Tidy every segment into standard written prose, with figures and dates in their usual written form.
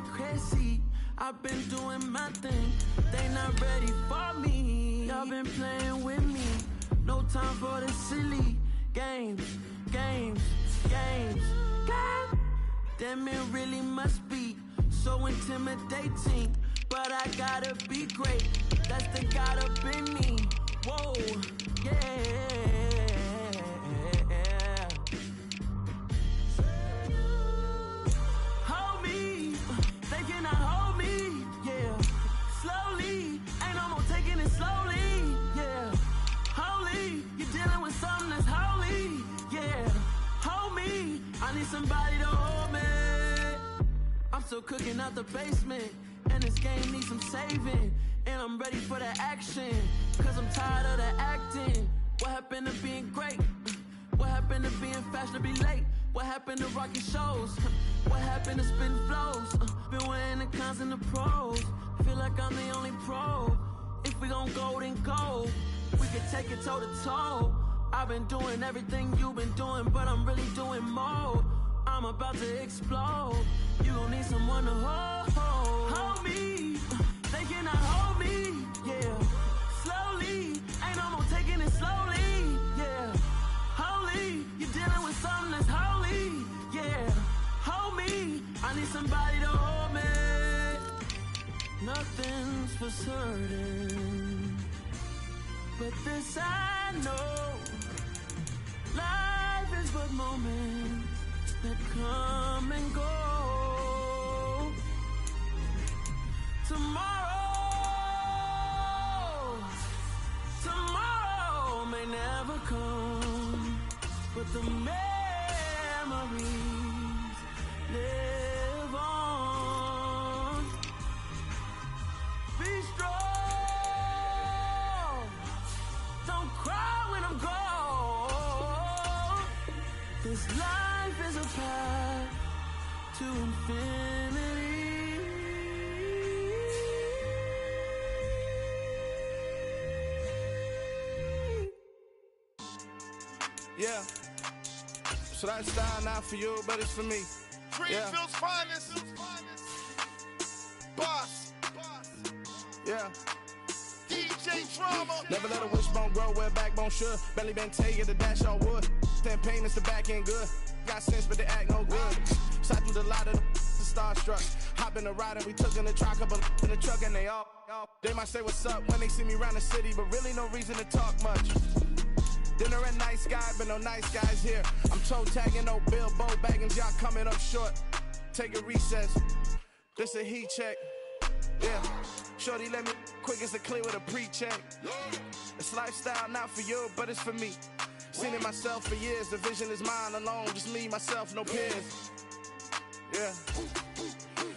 going crazy. I've been doing my thing. They not ready for me. Y'all been playing with me. No time for the silly games. God damn, it really must be so intimidating. But I gotta be great. That's the God up in me. Whoa, yeah. Hold me, they cannot hold me, yeah. Slowly, ain't no more taking it slowly, yeah. Holy, you're dealing with something that's holy, yeah. Hold me, I need somebody to hold me. I'm still cooking out the basement, and this game needs some saving. And I'm ready for the action, cause I'm tired of the acting. What happened to being great? What happened to being fashionably late? What happened to rocking shows? What happened to spin flows? Been wearing the cons and the pros. Feel like I'm the only pro. If we gon' go, then go. We can take it toe to toe. I've been doing everything you've been doing, but I'm really doing more. I'm about to explode. You gon' need someone to hold me. They cannot hold me, yeah. Slowly, ain't no more taking it slowly, yeah. Holy, you're dealing with something that's holy, yeah. Hold me, I need somebody to hold me. Nothing's for certain, but this I know. Life is but moments that come and go. Tomorrow may never come, but the memories live on. Be strong, don't cry when I'm gone. This life is a path to infinity. Yeah, so that's style not for you, but it's for me. Greenfield's finest. Boss. Yeah. DJ Drama. Never let a wishbone grow where a backbone should. Belly been taken to dash all wood. 10 payments to back end good. Got sense, but they act no good. Side through the lot of the starstruck. Hop in the ride and we took in the truck up in the truck and they all. They might say what's up when they see me around the city, but really no reason to talk much. Dinner at nice guy, but no nice guys here. I'm toe tagging, no Bilbo bagging, y'all coming up short. Take a recess. This a heat check. Yeah. Shorty let me quick as a clear with a pre-check. It's lifestyle not for you, but it's for me. Seen it myself for years. The vision is mine alone. Just me, myself, no peers. Yeah.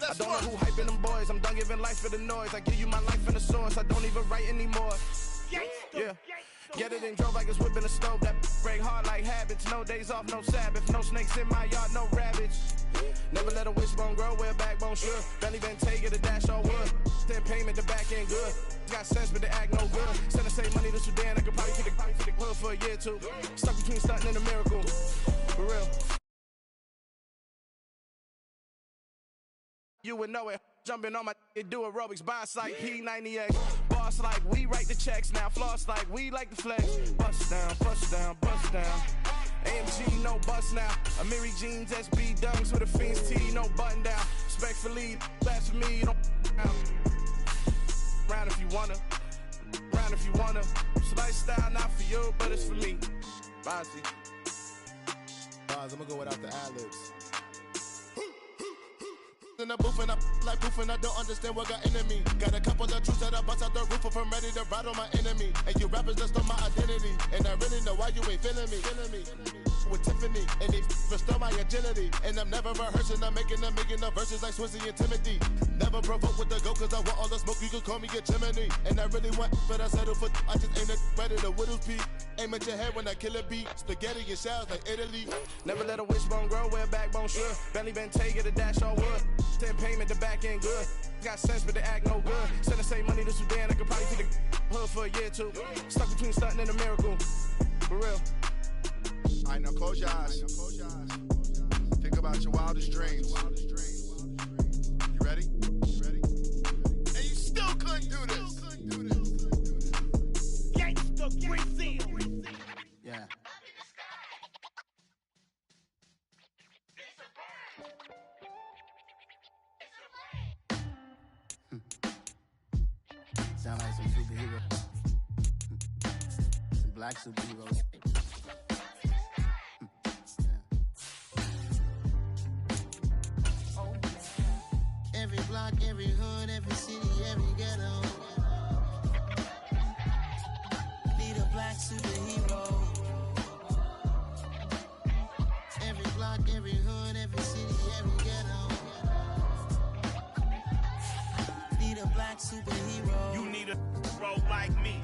I don't know who hyping them boys. I'm done giving life for the noise. I give you my life in the source. I don't even write anymore. Yeah. Get it and drove like it's whipping a stove. That break hard like habits. No days off, no Sabbath. No snakes in my yard, no rabbits. Never let a wishbone grow where a backbone should. Belly been taken to dash all wood. 10 payment, the back end good. Got sense, but they act no good. Send the same money to Sudan. I could probably keep the hood for a year or two. Stuck between stunting and a miracle. For real. You would know it. Jumping on my do aerobics, boss like P90X. Boss like we write the checks now. Floss like we like the flex. Bust down, bust down, bust down. AMG, no bust now. Amiri jeans, SB dunks with a Fiends T, no button down. Respectfully, that's for me, you don't round if you wanna. Round if you wanna. It's lifestyle not for you, but it's for me. Bossy. I'm gonna go without the ad-libs. In the booth and I like proof and I don't understand what got into me. Got a couple of truths that I bust out the roof if I'm ready to ride on my enemy. And you rappers just stole my identity, and I really know why you ain't feeling me. With Tiffany, and they restore my agility. And I'm never rehearsing, I'm making a million of verses like Swizzy and Timothy. Never provoke with the go, cause I want all the smoke, you can call me a chimney. And I really want, but I settle for, I just ain't ready to whittle pea. Aim at your head when I kill a beat. Spaghetti and shells like Italy. Never let a wishbone grow where a backbone should. Belly been taken to dash all wood. 10 payment, the back end good. Got sense, but they act no good. Send the same money to Sudan, I could probably keep the hood for a year or two. Stuck between stunting and a miracle. For real. Alright, now close your eyes. Think about your wildest dreams. You ready? Sound like some superheroes. Some black superheroes. Every block, every hood, every city, every ghetto. Need a black superhero. Every block, every hood, every city, every ghetto. Need a black superhero. You need a bro like me.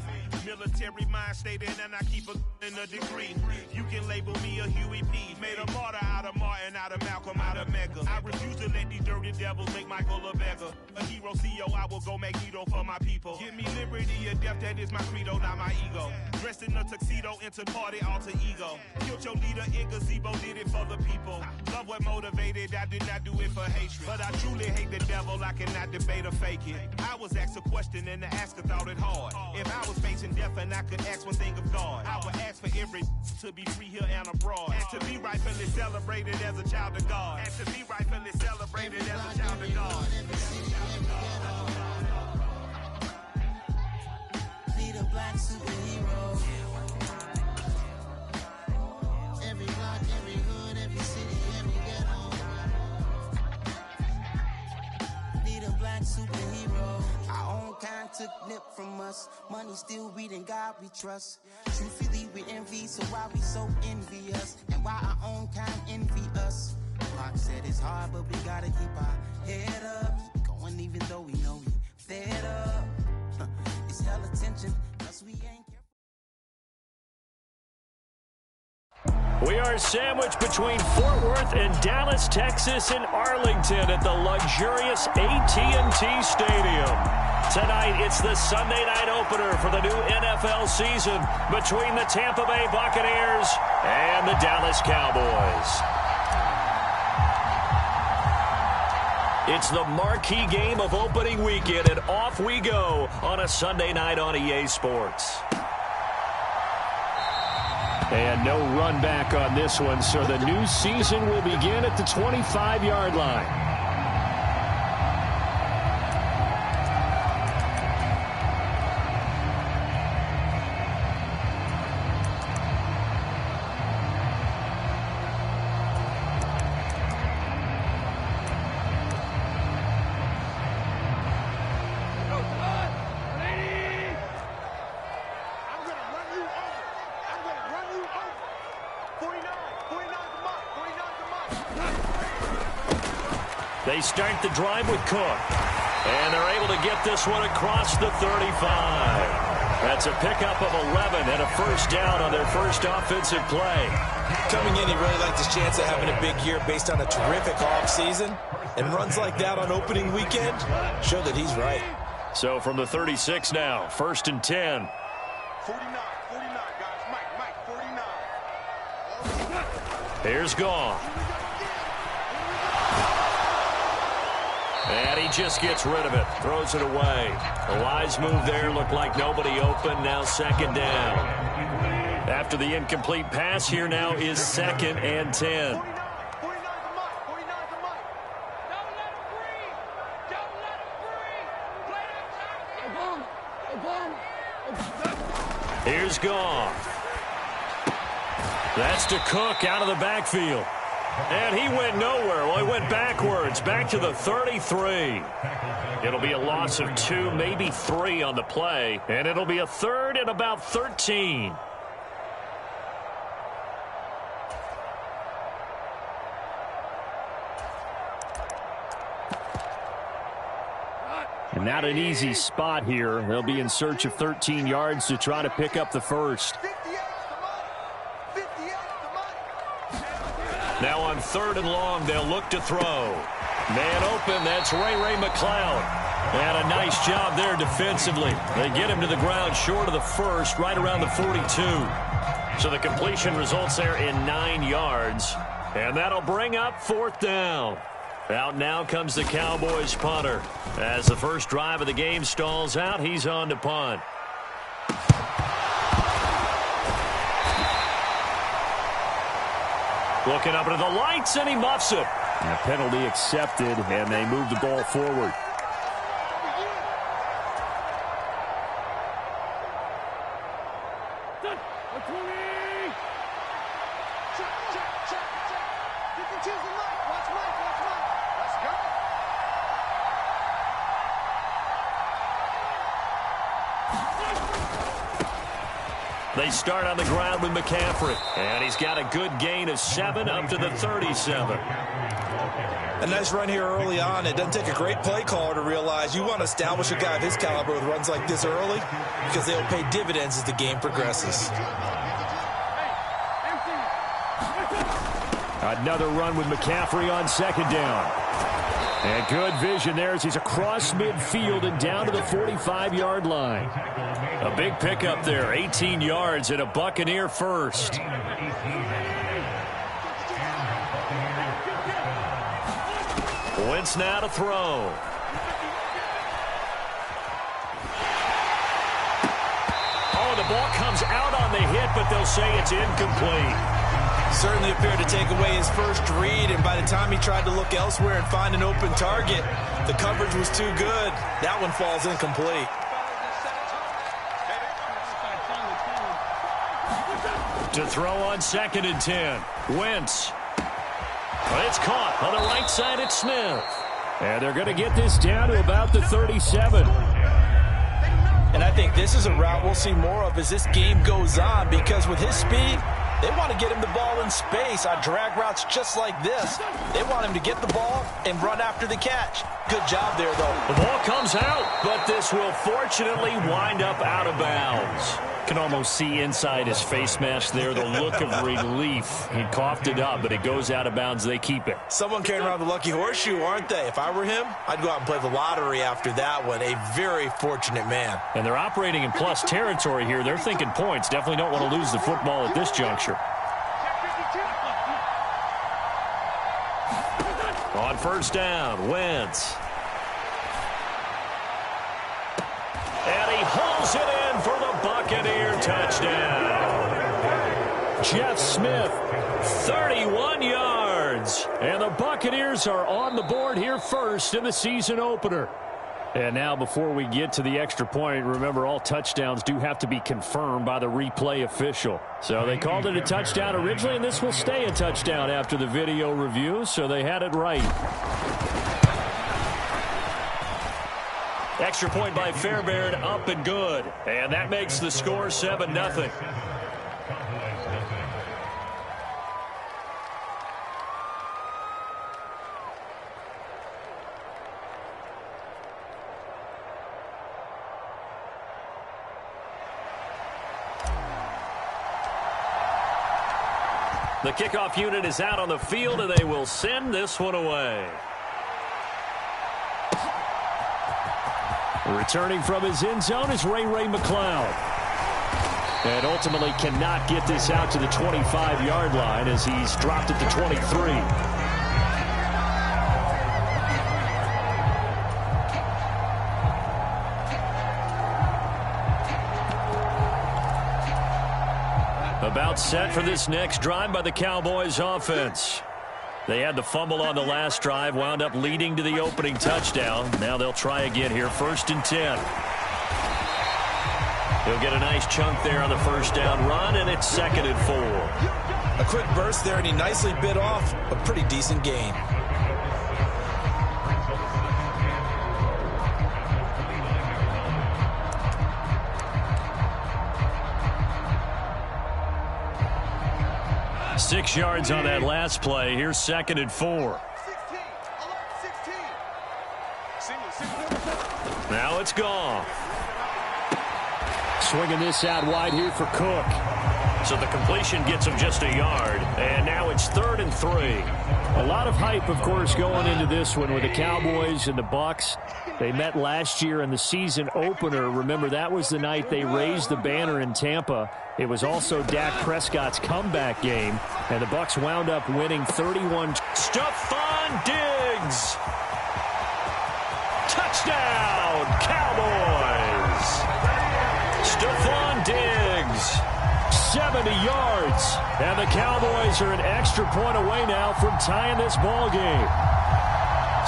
Military mind stated, and I keep in a degree. You can label me a Huey P. Made a martyr out of Martin, out of Malcolm, out of Mega. I refuse to let these dirty devils make Michael a beggar. A hero CEO, I will go Magneto for my people. Give me liberty or death, that is my credo, not my ego. Dressed in a tuxedo, enter party, alter ego. Killed your leader, in gazebo, did it for the people. Love what motivated, I did not do it for hatred. But I truly hate the devil, I cannot debate or fake it. I was asked a question and the asker thought it hard. If I was facing death and I could ask one thing of God, I would ask for every to be free here and abroad, and to be rightfully celebrated as a child of God, and to be rightfully celebrated as a child of God. Need a black superhero. Every block, every hood, every city, every ghetto. Need a black superhero. Our own kind took nip from us. Money still reading God we trust. Truthfully we envy, so why we so envious? And why our own kind envy us? Pac said it's hard, but we gotta keep our head up. Keep going even though we know we fed up. It's hell attention, cause we ain't careful. We are sandwiched between Fort Worth and Dallas, Texas, and Arlington at the luxurious AT&T Stadium. Tonight, it's the Sunday night opener for the new NFL season between the Tampa Bay Buccaneers and the Dallas Cowboys. It's the marquee game of opening weekend, and off we go on a Sunday night on EA Sports. And no run back on this one, so the new season will begin at the 25-yard line. They start the drive with Cook, and they're able to get this one across the 35. That's a pickup of 11 and a first down on their first offensive play. Coming in, he really liked his chance of having a big year based on a terrific offseason, and runs like that on opening weekend show that he's right. So from the 36 now, 1st and 10. 49, guys. Mike, 49. Here's Goff. And he just gets rid of it, throws it away. A wise move there, looked like nobody open, now 2nd down. After the incomplete pass, here now is 2nd and 10. Here's Goff. That's to Cook out of the backfield. And he went nowhere. Well, he went backwards, back to the 33. It'll be a loss of 2, maybe 3 on the play, and it'll be a 3rd and about 13. And not an easy spot here. They'll be in search of 13 yards to try to pick up the first. Now on 3rd and long, they'll look to throw. Man open, that's Ray McCloud. And a nice job there defensively. They get him to the ground short of the first, right around the 42. So the completion results there in 9 yards. And that'll bring up 4th down. Out now comes the Cowboys punter. As the first drive of the game stalls out, he's on to punt. Looking up into the lights, and he muffs it. And a penalty accepted, and they move the ball forward. They start on the ground with McCaffrey. And he's got a good gain of 7 up to the 37. A nice run here early on. It doesn't take a great play caller to realize you want to establish a guy of his caliber with runs like this early because they'll pay dividends as the game progresses. Another run with McCaffrey on second down. And good vision there as he's across midfield and down to the 45-yard line. A big pickup there, 18 yards and a Buccaneer first. Wentz now to throw. Oh, the ball comes out on the hit, but they'll say it's incomplete. Certainly appeared to take away his first read, and by the time he tried to look elsewhere and find an open target, the coverage was too good. That one falls incomplete. To throw on 2nd and 10. Wentz. It's caught on the right side at Smith. And they're going to get this down to about the 37. And I think this is a route we'll see more of as this game goes on, because with his speed, they want to get him the ball in space on drag routes just like this. They want him to get the ball and run after the catch. Good job there, though. The ball comes out, but this will fortunately wind up out of bounds. Can almost see inside his face mask there the look of relief. He coughed it up, but it goes out of bounds. They keep it. Someone carrying around the lucky horseshoe, aren't they? If I were him, I'd go out and play the lottery after that one. A very fortunate man. And they're operating in plus territory here. They're thinking points. Definitely don't want to lose the football at this juncture. On first down, Wentz. And he hauls it in for the Buccaneer touchdown. Jeff Smith, 31 yards. And the Buccaneers are on the board here first in the season opener. And now before we get to the extra point, remember all touchdowns do have to be confirmed by the replay official. So they called it a touchdown originally, and this will stay a touchdown after the video review, so they had it right. Extra point by Fairbairn, up and good. And that makes the score 7-0. The kickoff unit is out on the field, and they will send this one away. Returning from his end zone is Ray McCloud. And ultimately cannot get this out to the 25-yard line as he's dropped at the 23. About set for this next drive by the Cowboys offense. They had the fumble on the last drive, wound up leading to the opening touchdown. Now they'll try again here, 1st and 10. He'll get a nice chunk there on the first down run, and it's 2nd and 4. A quick burst there, and he nicely bit off a pretty decent gain. Six yards on that last play. Here's 2nd and 4. Now it's Goff. Swinging this out wide here for Cook. So the completion gets him just a yard. And now it's 3rd and 3. A lot of hype, of course, going into this one with the Cowboys and the Bucs. They met last year in the season opener. Remember, that was the night they raised the banner in Tampa. It was also Dak Prescott's comeback game, and the Bucs wound up winning 31. Stephon Diggs! Touchdown, Cowboys! Stephon Diggs, 70 yards, and the Cowboys are an extra point away now from tying this ball game.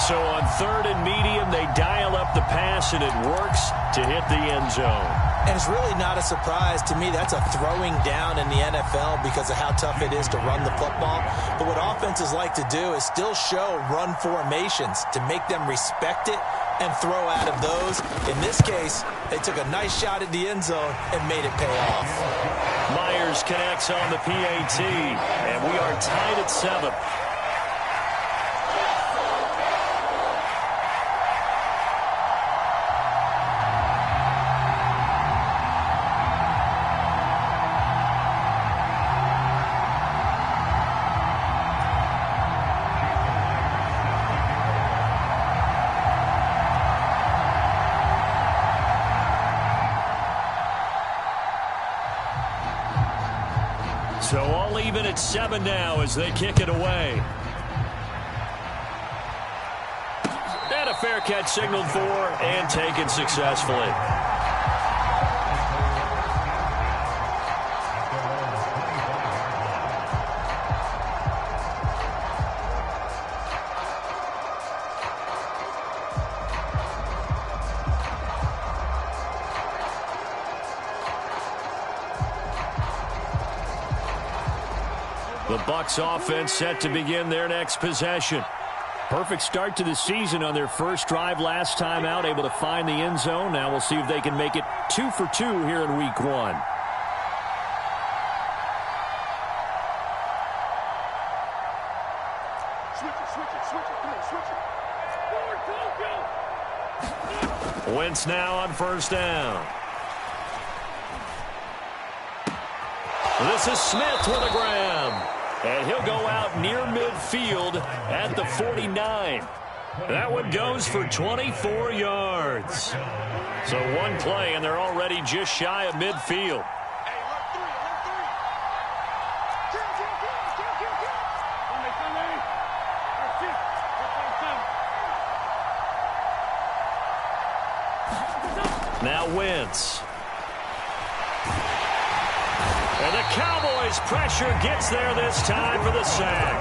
So on 3rd and medium, they dial up the pass, and it works to hit the end zone. And it's really not a surprise to me. That's a throwing down in the NFL because of how tough it is to run the football. But what offenses like to do is still show run formations to make them respect it and throw out of those. In this case, they took a nice shot at the end zone and made it pay off. Myers connects on the PAT, and we are tied at 7. So all even at 7 now as they kick it away. And a fair catch signaled for and taken successfully. The Bucs offense set to begin their next possession. Perfect start to the season on their first drive last time out, able to find the end zone. Now we'll see if they can make it 2 for 2 here in week 1. Wentz now on first down. This is Smith with a grab. And he'll go out near midfield at the 49. That one goes for 24 yards. So one play, and they're already just shy of midfield. Now Wentz. And the Cowboys' pressure gets there this time for the sack.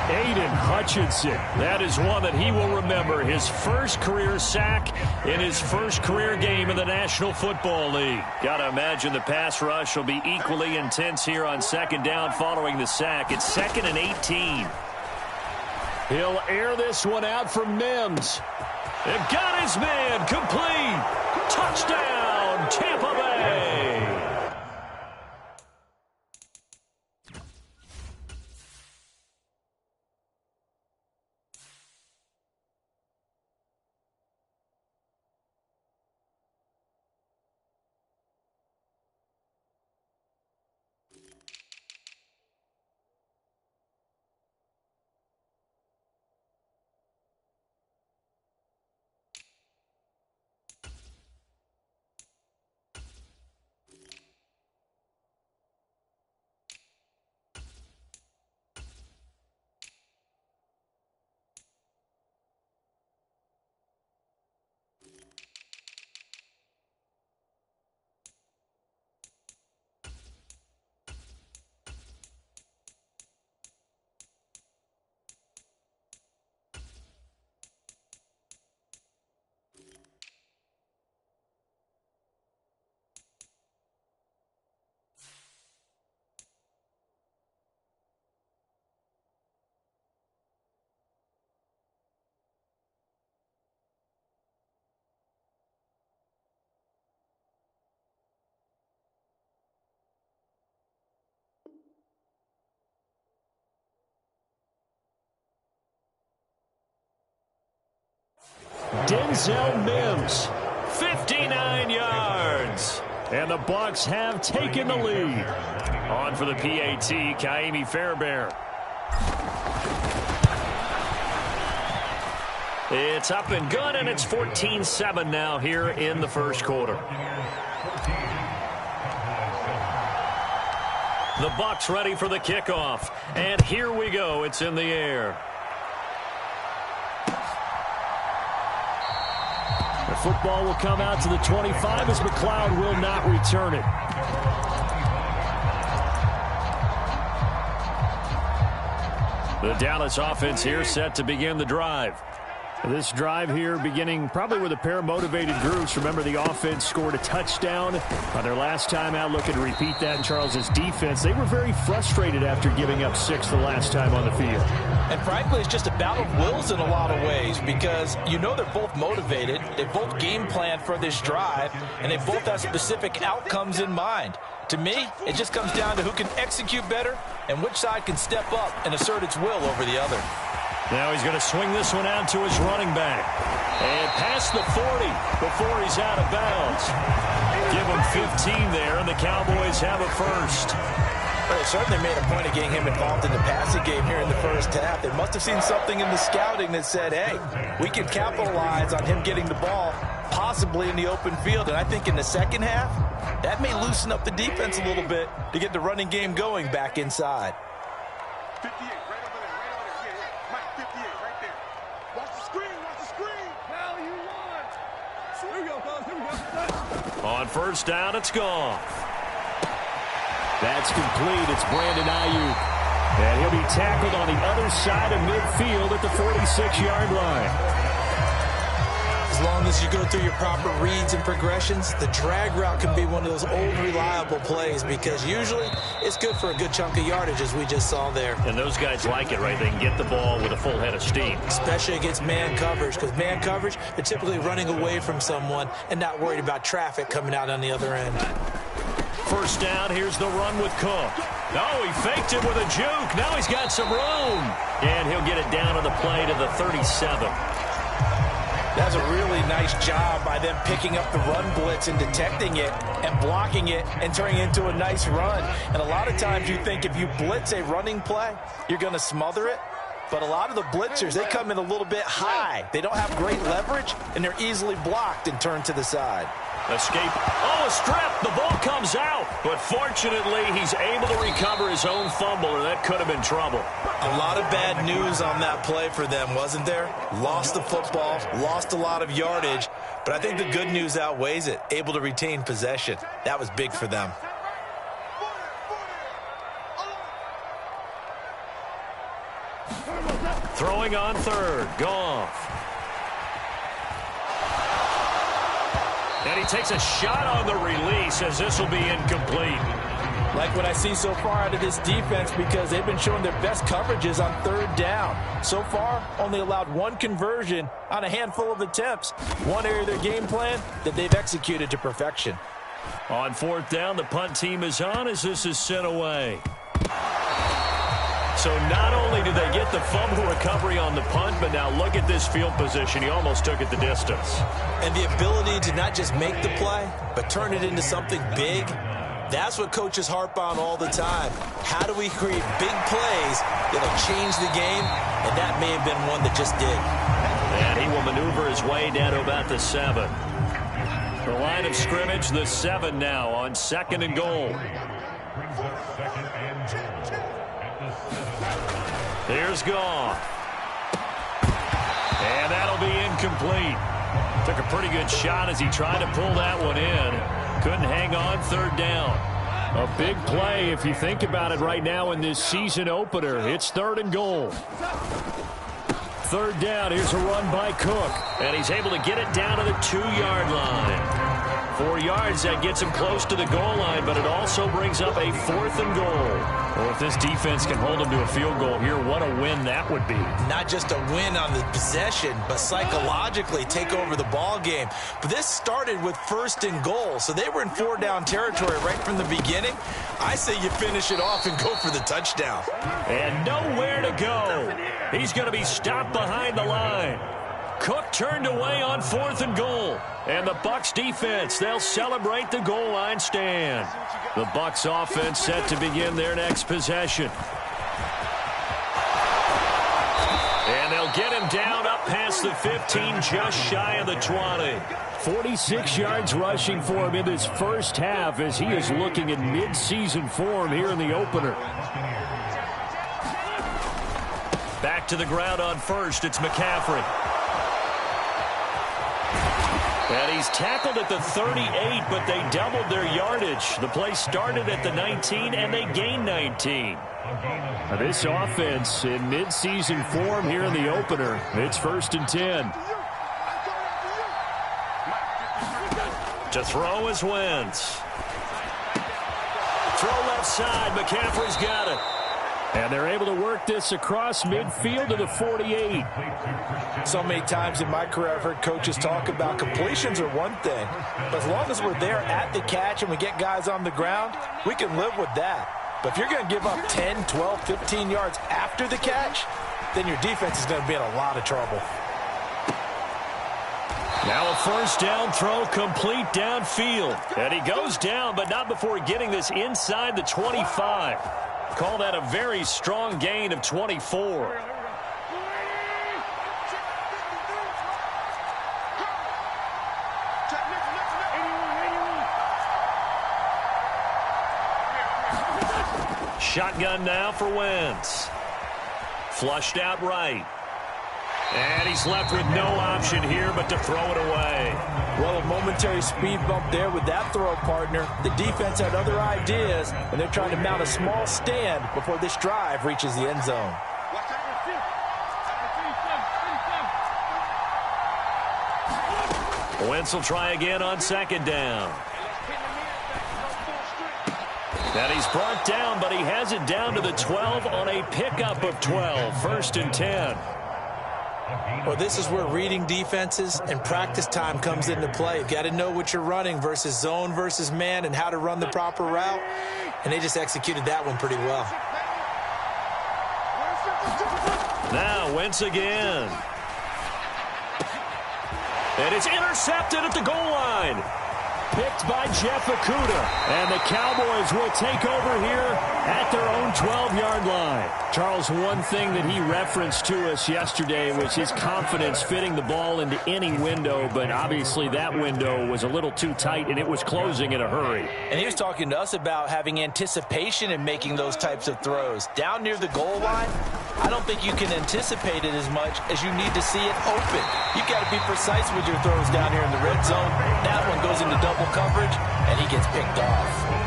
Aiden Hutchinson. That is one that he will remember. His first career sack in his first career game in the National Football League. Got to imagine the pass rush will be equally intense here on second down following the sack. It's 2nd and 18. He'll air this one out for Mims. They've got his man complete. Touchdown, Tampa Bay. Denzel Mims, 59 yards. And the Bucs have taken the lead. On for the PAT, Kaimi Fairbairn. It's up and good, and it's 14-7 now here in the first quarter. The Bucs ready for the kickoff. And here we go. It's in the air. The football will come out to the 25 as McLeod will not return it. The Dallas offense here set to begin the drive. This drive here beginning probably with a pair of motivated groups. Remember, the offense scored a touchdown on their last time out. Looking to repeat that in Charles's defense. They were very frustrated after giving up 6 the last time on the field. And frankly, it's just a battle of wills in a lot of ways because you know they're both motivated. They both game plan for this drive, and they both have specific outcomes in mind. To me, it just comes down to who can execute better and which side can step up and assert its will over the other. Now he's going to swing this one out to his running back. And past the 40 before he's out of bounds. Give him 15 there, and the Cowboys have a first. Well, they certainly made a point of getting him involved in the passing game here in the first half. They must have seen something in the scouting that said, hey, we can capitalize on him getting the ball, possibly in the open field. And I think in the second half, that may loosen up the defense a little bit to get the running game going back inside. 58, right over there, right over there. Yeah. Mike, 58, right there. Watch the screen, watch the screen. Now you won. Here we go, fellas, here we go. On first down, it's gone. That's complete. It's Brandon Ayuk. And he'll be tackled on the other side of midfield at the 46-yard line. As long as you go through your proper reads and progressions, the drag route can be one of those old reliable plays because usually it's good for a good chunk of yardage, as we just saw there. And those guys like it, right? They can get the ball with a full head of steam. Especially against man coverage, because man coverage, they're typically running away from someone and not worried about traffic coming out on the other end. First down, here's the run with Cook. Oh, he faked it with a juke. Now he's got some room. And he'll get it down on the play to the 37. That's a really nice job by them picking up the run blitz and detecting it and blocking it and turning it into a nice run. And a lot of times you think if you blitz a running play, you're going to smother it. But a lot of the blitzers, they come in a little bit high. They don't have great leverage, and they're easily blocked and turned to the side. Escape. Oh, a strip. The ball comes out. But fortunately, he's able to recover his own fumble, or that could have been trouble. A lot of bad news on that play for them, wasn't there? Lost the football, lost a lot of yardage, but I think the good news outweighs it. Able to retain possession. That was big for them. Throwing on third. Goff. And he takes a shot on the release as this will be incomplete. Like what I see so far out of this defense because they've been showing their best coverages on third down. So far, only allowed one conversion on a handful of attempts. One area of their game plan that they've executed to perfection. On fourth down, the punt team is on as this is sent away. So not only did they get the fumble recovery on the punt, but now look at this field position. He almost took it the distance. And the ability to not just make the play, but turn it into something big, that's what coaches harp on all the time. How do we create big plays that'll change the game? And that may have been one that just did. And he will maneuver his way down to about the 7. The line of scrimmage, the 7 now on 2nd and goal. Here's Goff. And that'll be incomplete. Took a pretty good shot as he tried to pull that one in. Couldn't hang on third down. A big play if you think about it right now in this season opener. It's 3rd and goal. Third down. Here's a run by Cook. And he's able to get it down to the 2-yard line. 4 yards, that gets him close to the goal line, but it also brings up a 4th and goal. Well, if this defense can hold him to a field goal here, what a win that would be. Not just a win on the possession, but psychologically take over the ball game. But this started with 1st and goal, so they were in 4-down territory right from the beginning. I say you finish it off and go for the touchdown. And nowhere to go. He's going to be stopped behind the line. Cook turned away on 4th and goal. And the Bucs defense, they'll celebrate the goal line stand. The Bucs offense set to begin their next possession. And they'll get him down up past the 15, just shy of the 20. 46 yards rushing for him in this first half as he is looking in mid-season form here in the opener. Back to the ground on first, it's McCaffrey. And he's tackled at the 38, but they doubled their yardage. The play started at the 19, and they gained 19. Now this offense in midseason form here in the opener. It's 1st and 10. To throw is Wentz. Throw left side. McCaffrey's got it. And they're able to work this across midfield to the 48. So many times in my career I've heard coaches talk about completions are one thing. But as long as we're there at the catch and we get guys on the ground, we can live with that. But if you're going to give up 10, 12, 15 yards after the catch, then your defense is going to be in a lot of trouble. Now a first down throw complete downfield. And he goes down, but not before getting this inside the 25. Call that a very strong gain of 24. Shotgun now for Wentz. Flushed out right. And he's left with no option here but to throw it away. Well, a momentary speed bump there with that throw partner. The defense had other ideas, and they're trying to mount a small stand before this drive reaches the end zone. Wentz will try again on 2nd down. And he's brought down, but he has it down to the 12 on a pickup of 12. 1st and 10. Well, this is where reading defenses and practice time comes into play. You've got to know what you're running versus zone versus man and how to run the proper route. And they just executed that one pretty well. Now Wentz again. And it's intercepted at the goal line. Picked by Jeff Okudah. And the Cowboys will take over here at their own 12-yard line. Charles, one thing that he referenced to us yesterday was his confidence fitting the ball into any window, but obviously that window was a little too tight, and it was closing in a hurry. And he was talking to us about having anticipation in making those types of throws. Down near the goal line, I don't think you can anticipate it as much as you need to see it open. You've got to be precise with your throws down here in the red zone. That one goes into double coverage, and he gets picked off.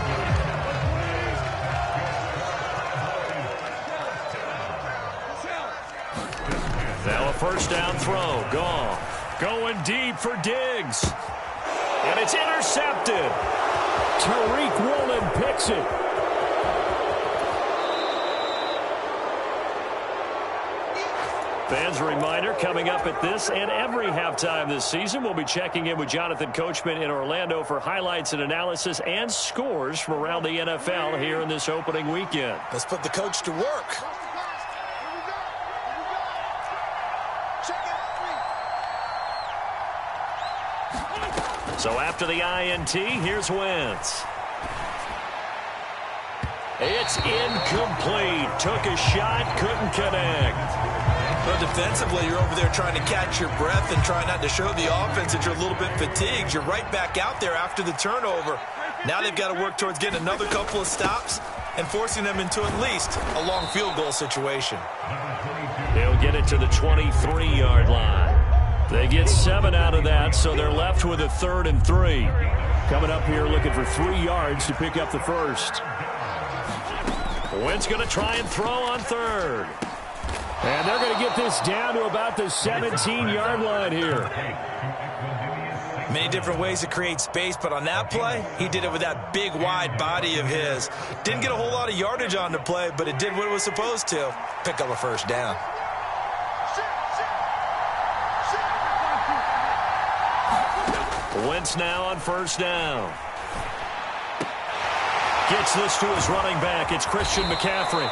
Now a first down throw. Gone. Going deep for Diggs. And it's intercepted. Tariq Woolen picks it. Fans, a reminder, coming up at this and every halftime this season, we'll be checking in with Jonathan Coachman in Orlando for highlights and analysis and scores from around the NFL here in this opening weekend. Let's put the coach to work. So after the INT, here's Wentz. It's incomplete. Took a shot, couldn't connect. Well, defensively, you're over there trying to catch your breath and try not to show the offense that you're a little bit fatigued. You're right back out there after the turnover. Now they've got to work towards getting another couple of stops and forcing them into at least a long field goal situation. They'll get it to the 23-yard line. They get 7 out of that, so they're left with a 3rd and 3. Coming up here looking for 3 yards to pick up the first. Wentz going to try and throw on 3rd. And they're going to get this down to about the 17-yard line here. Many different ways to create space, but on that play, he did it with that big, wide body of his. Didn't get a whole lot of yardage on the play, but it did what it was supposed to. Pick up a first down. Wentz now on 1st down. Gets this to his running back. It's Christian McCaffrey.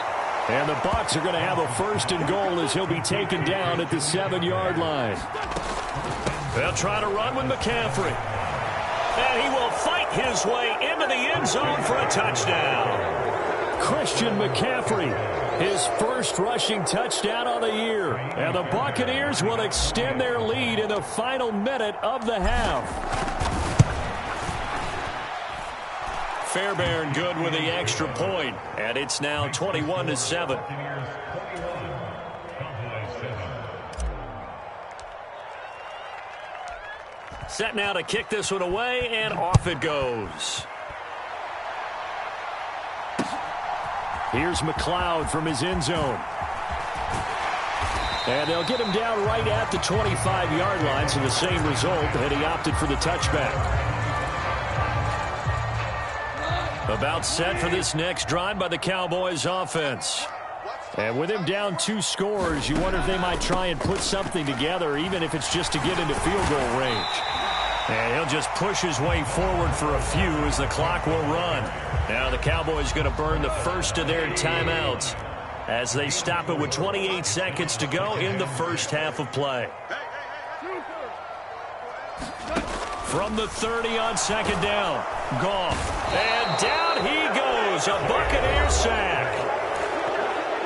And the Bucs are going to have a 1st and goal as he'll be taken down at the 7-yard line. They'll try to run with McCaffrey. And he will fight his way into the end zone for a touchdown. Christian McCaffrey, his first rushing touchdown on the year. And the Buccaneers will extend their lead in the final minute of the half. Fairbairn good with the extra point, and it's now 21-7. Set now to kick this one away, and off it goes. Here's McLeod from his end zone. And they'll get him down right at the 25-yard line, so the same result, and he opted for the touchback. About set for this next drive by the Cowboys offense. And with him down 2 scores, you wonder if they might try and put something together, even if it's just to get into field goal range. And he'll just push his way forward for a few as the clock will run. Now the Cowboys going to burn the first of their timeouts as they stop it with 28 seconds to go in the first half of play. From the 30 on second down, Goff. And down he goes, a Buccaneer sack.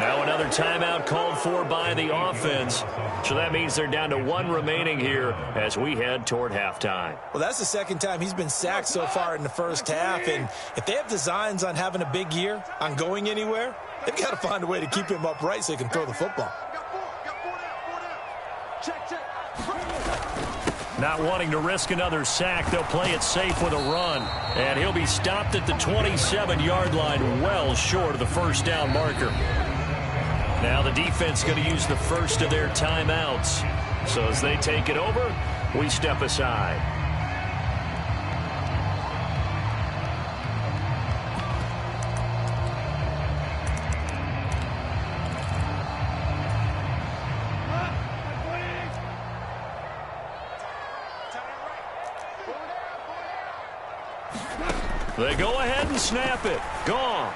Now another timeout called for by the offense. So that means they're down to 1 remaining here as we head toward halftime. Well, that's the second time he's been sacked so far in the first half. And if they have designs on having a big year, on going anywhere, they've got to find a way to keep him upright so he can throw the football. Not wanting to risk another sack, they'll play it safe with a run. And he'll be stopped at the 27-yard line, well short of the first down marker. Now the defense going to use the first of their timeouts. So as they take it over, we step aside. They go ahead and snap it. Goff.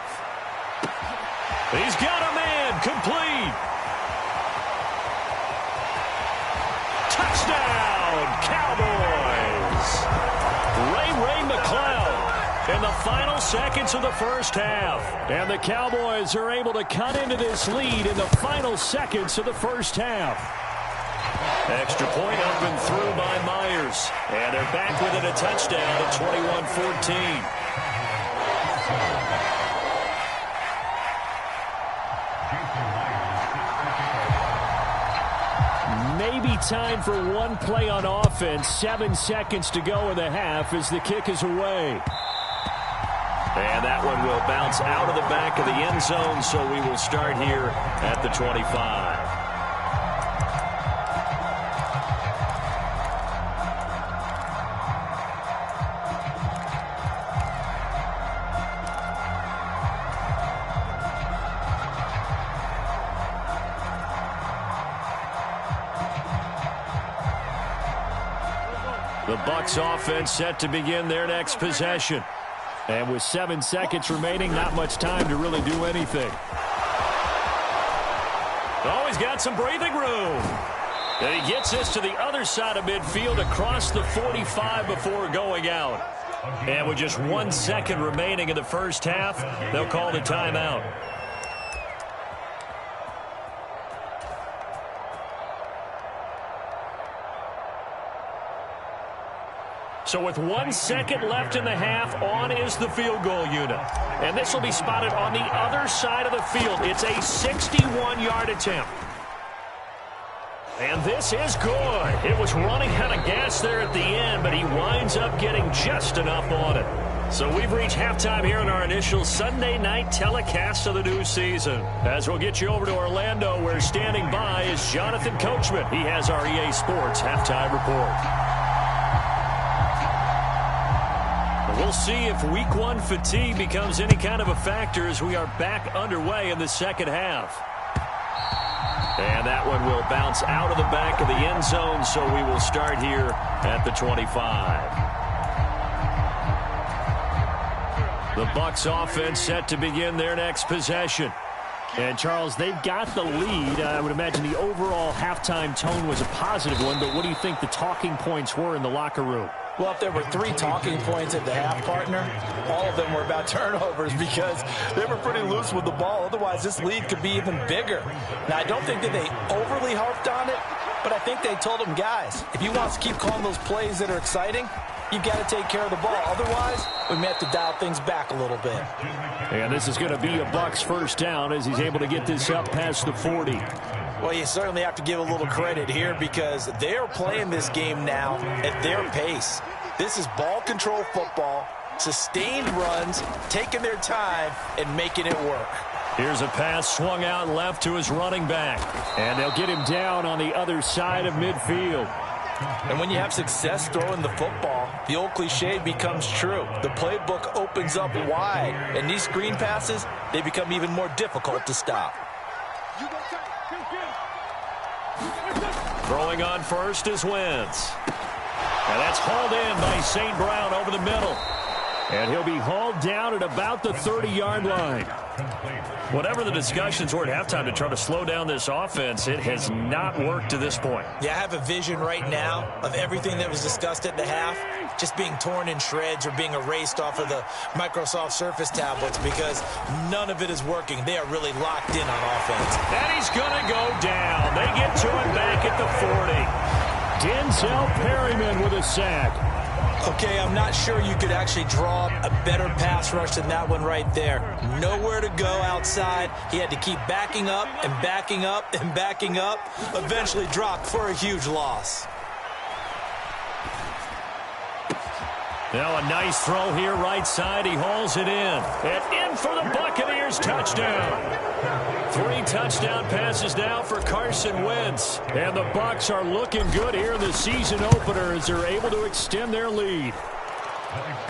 He's got a man. Complete. Touchdown, Cowboys. Ray McLeod in the final seconds of the first half. And the Cowboys are able to cut into this lead in the final seconds of the first half. Extra point up and through by Myers. And they're back within a touchdown at 21-14. Maybe time for one play on offense. 7 seconds to go in the half as the kick is away. And that one will bounce out of the back of the end zone, so we will start here at the 25. The Bucs offense set to begin their next possession. And with 7 seconds remaining, not much time to really do anything. Oh, he's got some breathing room. And he gets this to the other side of midfield across the 45 before going out. And with just 1 second remaining in the first half, they'll call the timeout. So with 1 second left in the half, on is the field goal unit. And this will be spotted on the other side of the field. It's a 61-yard attempt. And this is good. It was running out of gas there at the end, but he winds up getting just enough on it. So we've reached halftime here in our initial Sunday night telecast of the new season. As we'll get you over to Orlando, where standing by is Jonathan Coachman. He has our EA Sports halftime report. We'll see if week 1 fatigue becomes any kind of a factor as we are back underway in the second half. And that one will bounce out of the back of the end zone, so we will start here at the 25. The Bucs offense set to begin their next possession. And, Charles, they've got the lead. I would imagine the overall halftime tone was a positive one, but what do you think the talking points were in the locker room? Well, if there were 3 talking points at the half, partner, all of them were about turnovers because they were pretty loose with the ball. Otherwise, this lead could be even bigger. Now, I don't think that they overly harped on it, but I think they told them, guys, if you want us to keep calling those plays that are exciting, you've got to take care of the ball. Otherwise, we may have to dial things back a little bit. And this is going to be a Bucs first down as he's able to get this up past the 40. Well, you certainly have to give a little credit here because they're playing this game now at their pace. This is ball control football, sustained runs, taking their time, and making it work. Here's a pass swung out left to his running back. And they'll get him down on the other side of midfield. And when you have success throwing the football, the old cliche becomes true. The playbook opens up wide, and these screen passes, they become even more difficult to stop. Throwing on first is Wentz. And that's hauled in by St. Brown over the middle. And he'll be hauled down at about the 30-yard line. Whatever the discussions were at halftime to try to slow down this offense, it has not worked to this point. Yeah, I have a vision right now of everything that was discussed at the half just being torn in shreds or being erased off of the Microsoft Surface tablets because none of it is working. They are really locked in on offense. And he's going to go down. They get to him back at the 40. Denzel Perryman with a sack. Okay, I'm not sure you could actually draw a better pass rush than that one right there. Nowhere to go outside. He had to keep backing up and backing up and backing up. Eventually dropped for a huge loss. Now a nice throw here right side. He hauls it in. And in for the Buccaneers touchdown. 3 touchdown passes now for Carson Wentz. And the Bucs are looking good here in the season opener as they're able to extend their lead.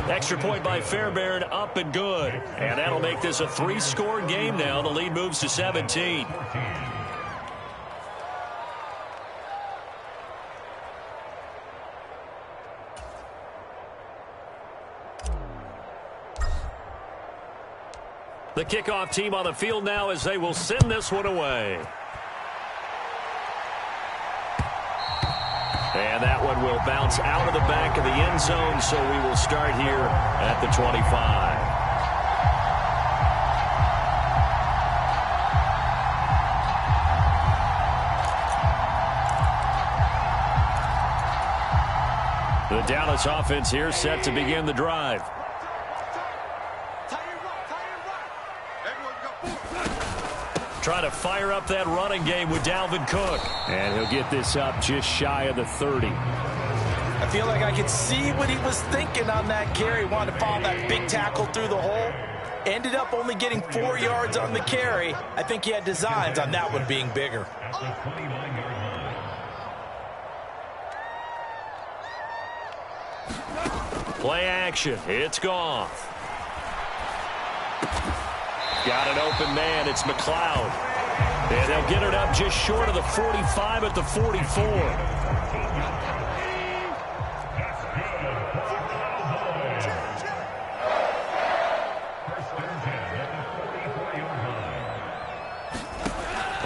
Extra point by Fairbairn, up and good. And that'll make this a 3-score game now. The lead moves to 17. The kickoff team on the field now as they will send this one away. And that one will bounce out of the back of the end zone, so we will start here at the 25. The Dallas offense here set to begin the drive. Trying to fire up that running game with Dalvin Cook. And he'll get this up just shy of the 30. I feel like I could see what he was thinking on that carry. Wanted to follow that big tackle through the hole. Ended up only getting 4 yards on the carry. I think he had designs on that one being bigger. Play action. It's Goff. Got an open man. It's McLeod. And they'll get it up just short of the 45 at the 44.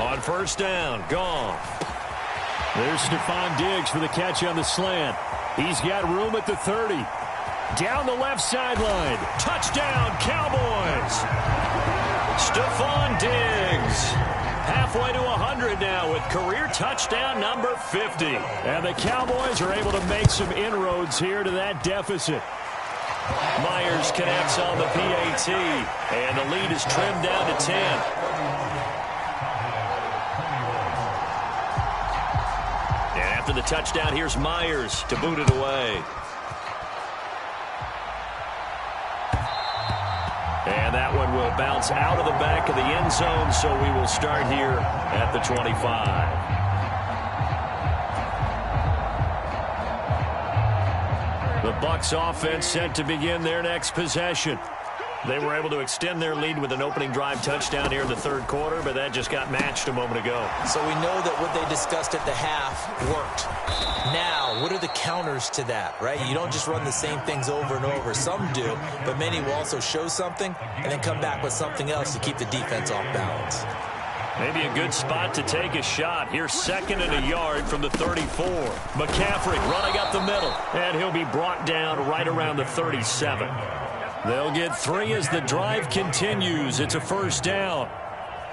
On first down, Goff. There's Stephon Diggs for the catch on the slant. He's got room at the 30. Down the left sideline. Touchdown, Cowboys. Stephon Diggs. Halfway to 100 now with career touchdown number 50. And the Cowboys are able to make some inroads here to that deficit. Myers connects on the PAT. And the lead is trimmed down to 10. And after the touchdown, here's Myers to boot it away. And that one will bounce out of the back of the end zone, so we will start here at the 25. The Bucs offense set to begin their next possession. They were able to extend their lead with an opening drive touchdown here in the third quarter, but that just got matched a moment ago. So we know that what they discussed at the half worked. Now, what are the counters to that, right? You don't just run the same things over and over. Some do, but many will also show something and then come back with something else to keep the defense off balance. Maybe a good spot to take a shot. Here's 2nd and a yard from the 34. McCaffrey running up the middle, and he'll be brought down right around the 37. They'll get 3 as the drive continues. It's a first down.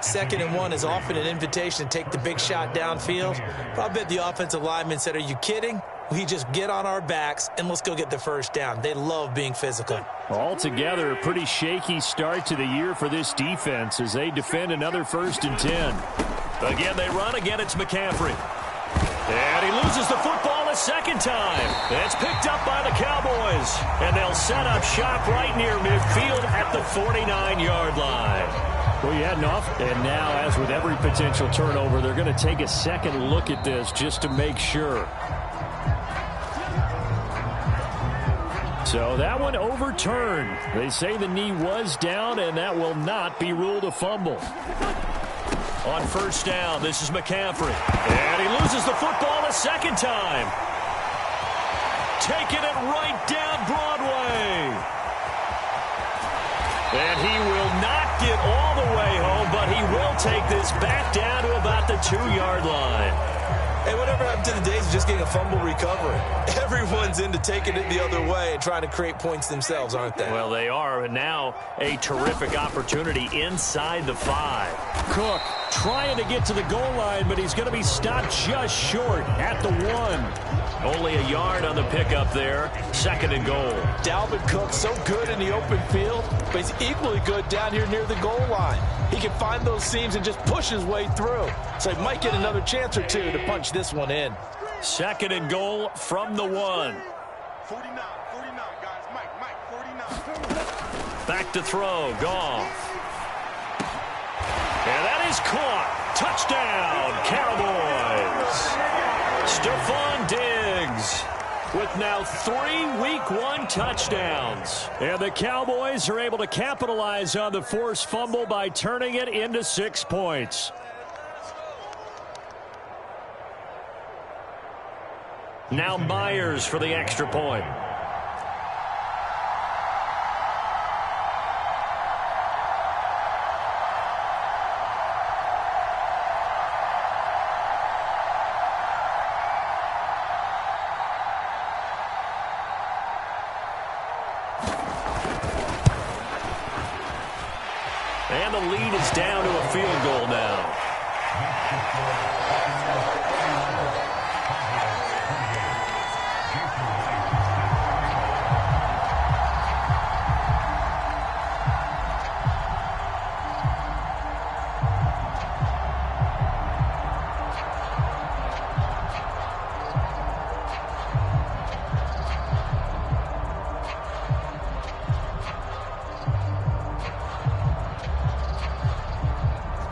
2nd and 1 is often an invitation to take the big shot downfield. But I bet the offensive lineman said, are you kidding? we just get on our backs and let's go get the first down. They love being physical. Altogether, a pretty shaky start to the year for this defense as they defend another 1st and 10. Again, they run. Again, it's McCaffrey. And he loses the football a second time. It's picked up by the Cowboys. And they'll set up shop right near midfield at the 49-yard line. Well, you had an off. And now, as with every potential turnover, they're going to take a second look at this just to make sure. So that one overturned. They say the knee was down, and that will not be ruled a fumble. On 1st down, this is McCaffrey. And he loses the football a second time. Taking it right down Broadway. And he will not get all the way home, but he will take this back down to about the 2-yard line. Hey, whatever happened to the days of just getting a fumble recovery? Everyone's into taking it the other way and trying to create points themselves, aren't they? Well, they are, and now a terrific opportunity inside the 5. Cook trying to get to the goal line, but he's going to be stopped just short at the 1. Only a yard on the pickup there. 2nd and goal. Dalvin Cook so good in the open field, but he's equally good down here near the goal line. He can find those seams and just push his way through. So he might get another chance or two to punch this one in. 2nd and goal from the 1. 49, guys. Mike, 49. Back to throw. Goff. And that is caught. Touchdown, Cowboys. Stephon Diggs with now 3 Week 1 touchdowns. And the Cowboys are able to capitalize on the forced fumble by turning it into 6 points. Now Myers for the extra point. And the lead is down to a field goal now.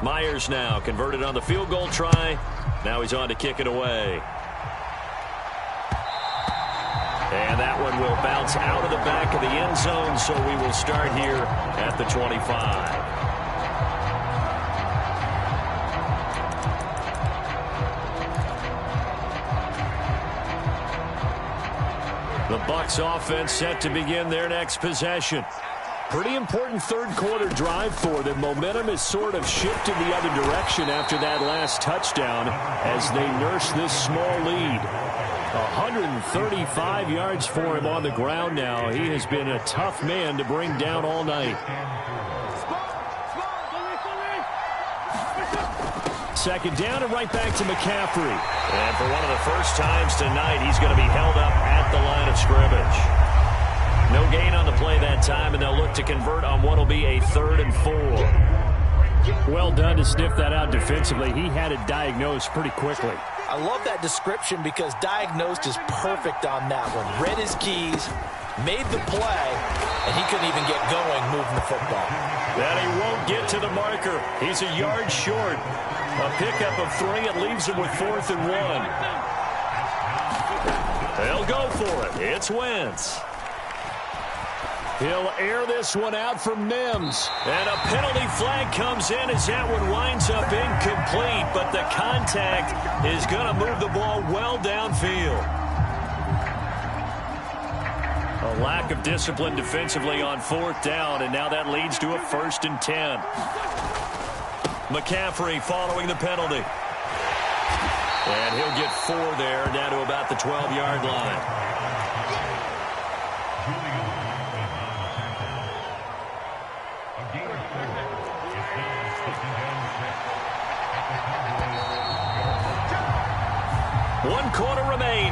Myers now converted on the field goal try. Now he's on to kick it away. And that one will bounce out of the back of the end zone, so we will start here at the 25. The Bucs offense set to begin their next possession. Pretty important third quarter drive for them. Momentum has sort of shifted the other direction after that last touchdown as they nurse this small lead. 135 yards for him on the ground now. He has been a tough man to bring down all night. Second down and right back to McCaffrey. And for one of the first times tonight, he's going to be held up at the line of scrimmage. No gain on the play that time, and they'll look to convert on what will be a 3rd and 4. Well done to sniff that out defensively. He had it diagnosed pretty quickly. I love that description because diagnosed is perfect on that one. Read his keys, made the play, and he couldn't even get going moving the football. That he won't get to the marker. He's a yard short. A pickup of 3. It leaves him with 4th and 1. They'll go for it. It's Wentz. He'll air this one out for Mims. And a penalty flag comes in as that one winds up incomplete. But the contact is going to move the ball well downfield. A lack of discipline defensively on 4th down. And now that leads to a 1st and 10. McCaffrey following the penalty. And he'll get 4 there, down to about the 12-yard line.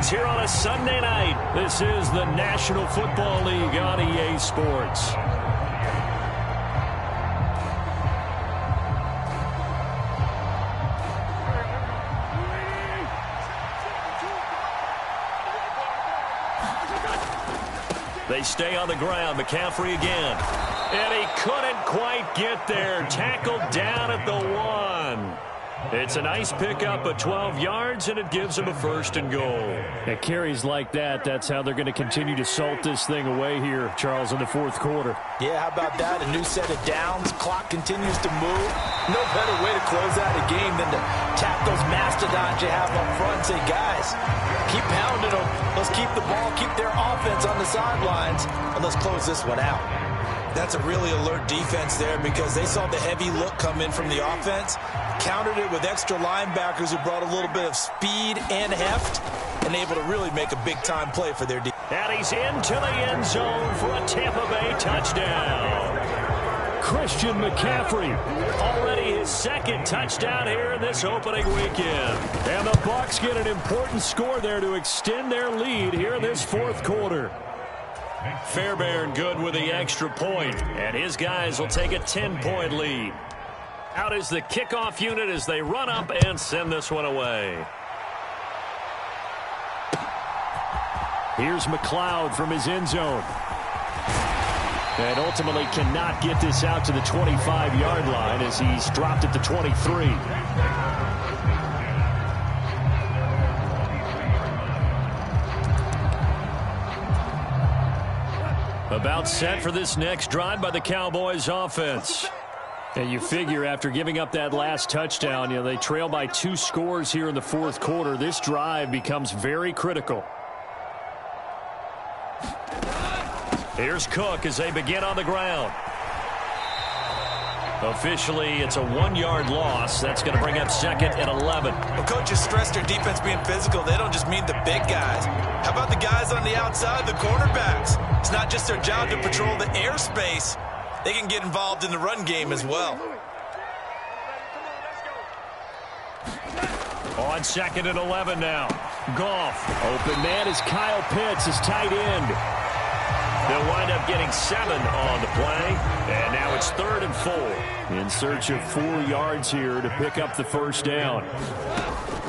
games here on a Sunday night. This is the National Football League on EA Sports. They stay on the ground. McCaffrey again. And he couldn't quite get there. Tackled down at the 1. It's a nice pickup of 12 yards, and it gives him a 1st and goal. At carries like that, that's how they're going to continue to salt this thing away here, Charles, in the 4th quarter. Yeah, how about that? A new set of downs. Clock continues to move. No better way to close out a game than to tap those mastodons you have up front and say, guys, keep pounding them. Let's keep the ball, keep their offense on the sidelines, and let's close this one out. That's a really alert defense there because they saw the heavy look come in from the offense, countered it with extra linebackers who brought a little bit of speed and heft, and able to really make a big-time play for their defense. And he's into the end zone for a Tampa Bay touchdown. Christian McCaffrey, already his 2nd touchdown here in this opening weekend. And the Bucs get an important score there to extend their lead here in this 4th quarter. Fairbairn good with the extra point, and his guys will take a 10-point lead. Out is the kickoff unit as they run up and send this one away. Here's McLeod from his end zone. And ultimately cannot get this out to the 25-yard line as he's dropped at the 23. About set for this next drive by the Cowboys offense. And you figure after giving up that last touchdown, they trail by 2 scores here in the 4th quarter. This drive becomes very critical. Here's Cook as they begin on the ground. Officially, it's a 1-yard loss. That's going to bring up 2nd and 11. Well, coaches stress their defense being physical. They don't just mean the big guys. How about the guys on the outside, the cornerbacks? It's not just their job to patrol the airspace. They can get involved in the run game as well. On 2nd and 11 now. Goff. Open man is Kyle Pitts, his tight end. They'll wind up getting 7 on the play. And now it's 3rd and 4. In search of 4 yards here to pick up the 1st down.